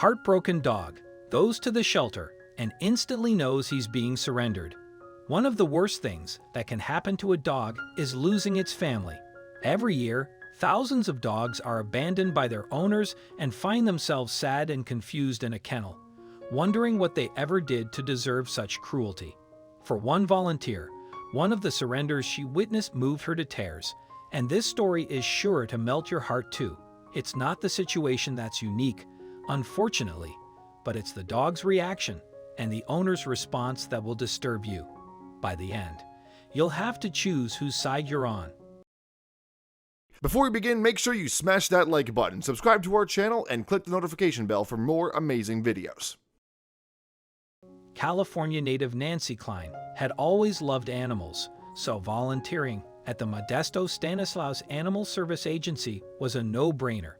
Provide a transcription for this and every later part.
Heartbroken dog goes to the shelter and instantly knows he's being surrendered. One of the worst things that can happen to a dog is losing its family. Every year, thousands of dogs are abandoned by their owners and find themselves sad and confused in a kennel, wondering what they ever did to deserve such cruelty. For one volunteer, one of the surrenders she witnessed moved her to tears, and this story is sure to melt your heart too. It's not the situation that's unique, unfortunately, but it's the dog's reaction and the owner's response that will disturb you. By the end, you'll have to choose whose side you're on. Before we begin, make sure you smash that like button, subscribe to our channel, and click the notification bell for more amazing videos. California native Nancy Klein had always loved animals, so volunteering at the Modesto Stanislaus Animal Service Agency was a no-brainer.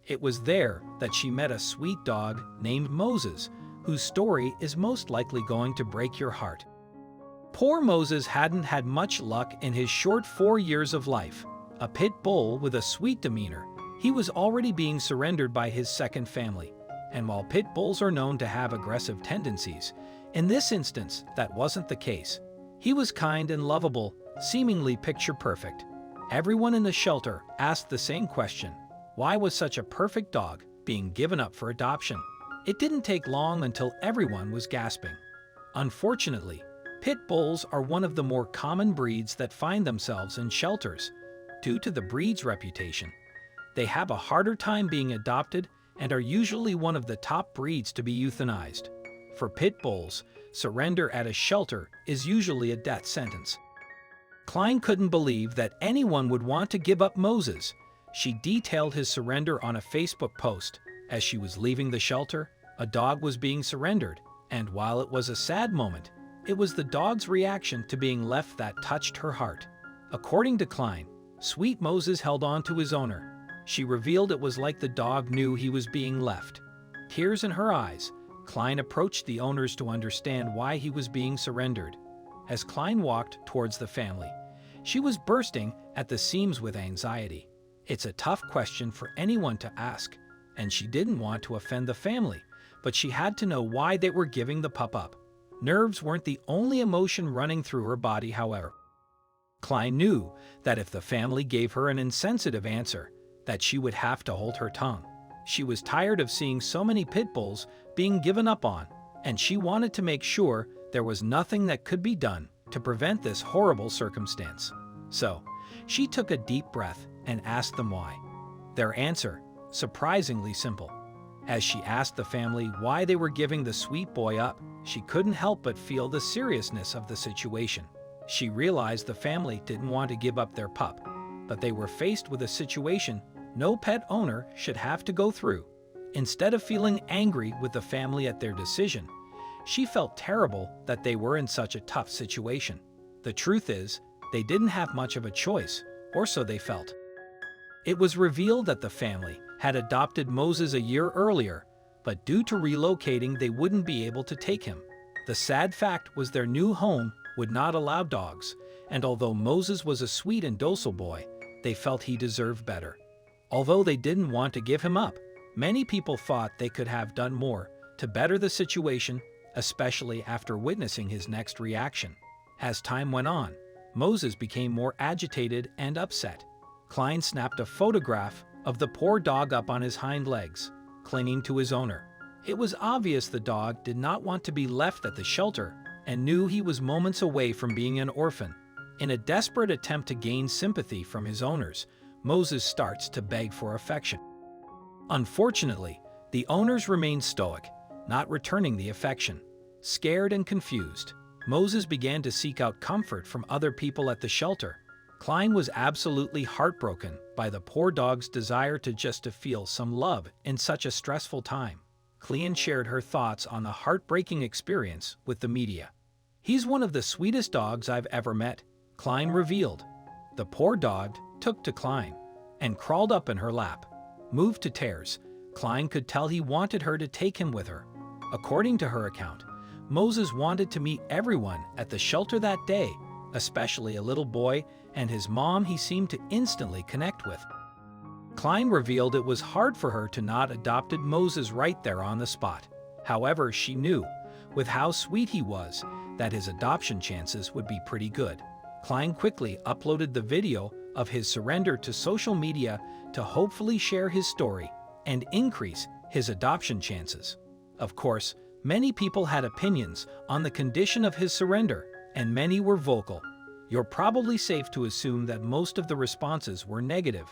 It was there that she met a sweet dog named Moses, whose story is most likely going to break your heart. Poor Moses hadn't had much luck in his short 4 years of life. A pit bull with a sweet demeanor, he was already being surrendered by his second family. And while pit bulls are known to have aggressive tendencies, in this instance, that wasn't the case. He was kind and lovable, seemingly picture-perfect. Everyone in the shelter asked the same question: why was such a perfect dog being given up for adoption? It didn't take long until everyone was gasping. Unfortunately, pit bulls are one of the more common breeds that find themselves in shelters. Due to the breed's reputation, they have a harder time being adopted and are usually one of the top breeds to be euthanized. For pit bulls, surrender at a shelter is usually a death sentence. Klein couldn't believe that anyone would want to give up Moses. She detailed his surrender on a Facebook post. As she was leaving the shelter, a dog was being surrendered, and while it was a sad moment, it was the dog's reaction to being left that touched her heart. According to Klein, sweet Moses held on to his owner. She revealed it was like the dog knew he was being left. Tears in her eyes, Klein approached the owners to understand why he was being surrendered. As Klein walked towards the family, she was bursting at the seams with anxiety. It's a tough question for anyone to ask, and she didn't want to offend the family, but she had to know why they were giving the pup up. Nerves weren't the only emotion running through her body, however. Klein knew that if the family gave her an insensitive answer, that she would have to hold her tongue. She was tired of seeing so many pit bulls being given up on, and she wanted to make sure there was nothing that could be done to prevent this horrible circumstance. So, she took a deep breath and asked them why. Their answer, surprisingly simple. As she asked the family why they were giving the sweet boy up, she couldn't help but feel the seriousness of the situation. She realized the family didn't want to give up their pup, but they were faced with a situation no pet owner should have to go through. Instead of feeling angry with the family at their decision, she felt terrible that they were in such a tough situation. The truth is, they didn't have much of a choice, or so they felt. It was revealed that the family had adopted Moses a year earlier, but due to relocating, they wouldn't be able to take him. The sad fact was their new home would not allow dogs, and although Moses was a sweet and docile boy, they felt he deserved better. Although they didn't want to give him up, many people thought they could have done more to better the situation, especially after witnessing his next reaction. As time went on, Moses became more agitated and upset. Klein snapped a photograph of the poor dog up on his hind legs, clinging to his owner. It was obvious the dog did not want to be left at the shelter and knew he was moments away from being an orphan. In a desperate attempt to gain sympathy from his owners, Moses starts to beg for affection. Unfortunately, the owners remained stoic, not returning the affection. Scared and confused, Moses began to seek out comfort from other people at the shelter. Klein was absolutely heartbroken by the poor dog's desire to feel some love in such a stressful time. Klein shared her thoughts on the heartbreaking experience with the media. "He's one of the sweetest dogs I've ever met," Klein revealed. The poor dog took to Klein and crawled up in her lap. Moved to tears, Klein could tell he wanted her to take him with her. According to her account, Moses wanted to meet everyone at the shelter that day, especially a little boy and his mom he seemed to instantly connect with. Klein revealed it was hard for her to not adopted Moses right there on the spot. However, she knew, with how sweet he was, that his adoption chances would be pretty good. Klein quickly uploaded the video of his surrender to social media to hopefully share his story and increase his adoption chances. Of course, many people had opinions on the condition of his surrender, and many were vocal. You're probably safe to assume that most of the responses were negative.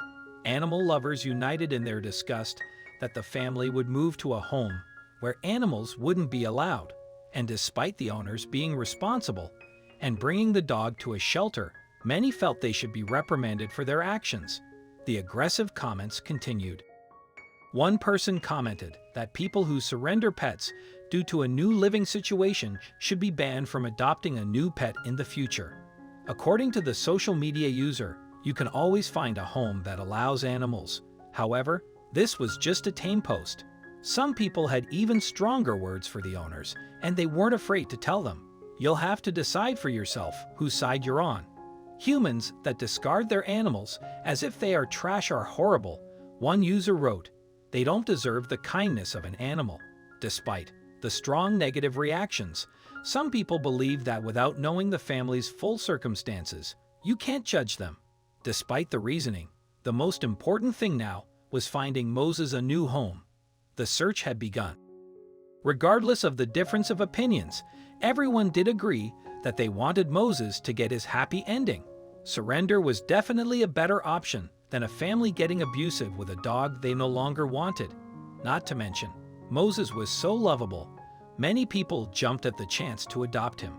Animal lovers united in their disgust that the family would move to a home where animals wouldn't be allowed, and despite the owners being responsible and bringing the dog to a shelter, many felt they should be reprimanded for their actions. The aggressive comments continued. One person commented that people who surrender pets due to a new living situation should be banned from adopting a new pet in the future. According to the social media user, you can always find a home that allows animals. However, this was just a tame post. Some people had even stronger words for the owners, and they weren't afraid to tell them. You'll have to decide for yourself whose side you're on. Humans that discard their animals as if they are trash are horrible, one user wrote. They don't deserve the kindness of an animal. Despite the strong negative reactions, some people believe that without knowing the family's full circumstances, you can't judge them. Despite the reasoning, the most important thing now was finding Moses a new home. The search had begun. Regardless of the difference of opinions, everyone did agree that they wanted Moses to get his happy ending. Surrender was definitely a better option than a family getting abusive with a dog they no longer wanted. Not to mention, Moses was so lovable, many people jumped at the chance to adopt him.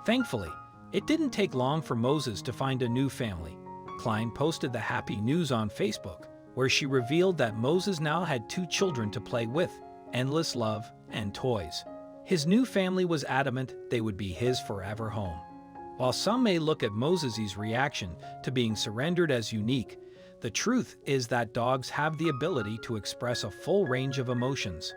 Thankfully, it didn't take long for Moses to find a new family. Klein posted the happy news on Facebook, where she revealed that Moses now had 2 children to play with, endless love and toys. His new family was adamant they would be his forever home. While some may look at Moses' reaction to being surrendered as unique, the truth is that dogs have the ability to express a full range of emotions.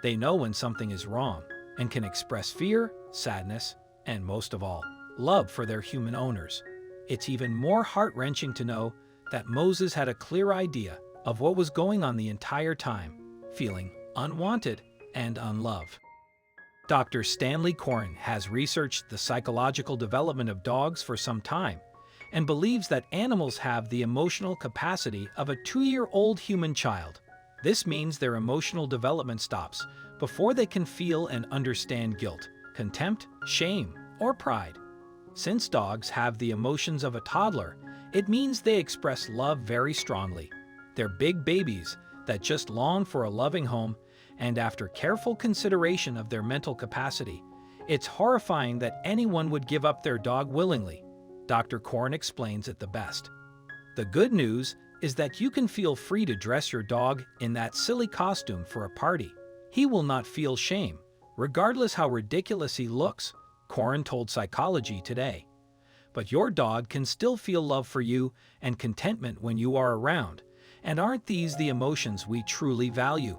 They know when something is wrong and can express fear, sadness, and most of all, love for their human owners. It's even more heart-wrenching to know that Moses had a clear idea of what was going on the entire time, feeling unwanted and unloved. Dr. Stanley Coren has researched the psychological development of dogs for some time and believes that animals have the emotional capacity of a 2-year-old human child. This means their emotional development stops before they can feel and understand guilt, contempt, shame, or pride. Since dogs have the emotions of a toddler, it means they express love very strongly. They're big babies that just long for a loving home, and after careful consideration of their mental capacity, it's horrifying that anyone would give up their dog willingly. Dr. Coren explains it the best. The good news is that you can feel free to dress your dog in that silly costume for a party. He will not feel shame, regardless how ridiculous he looks, Coren told Psychology Today. But your dog can still feel love for you and contentment when you are around, and aren't these the emotions we truly value?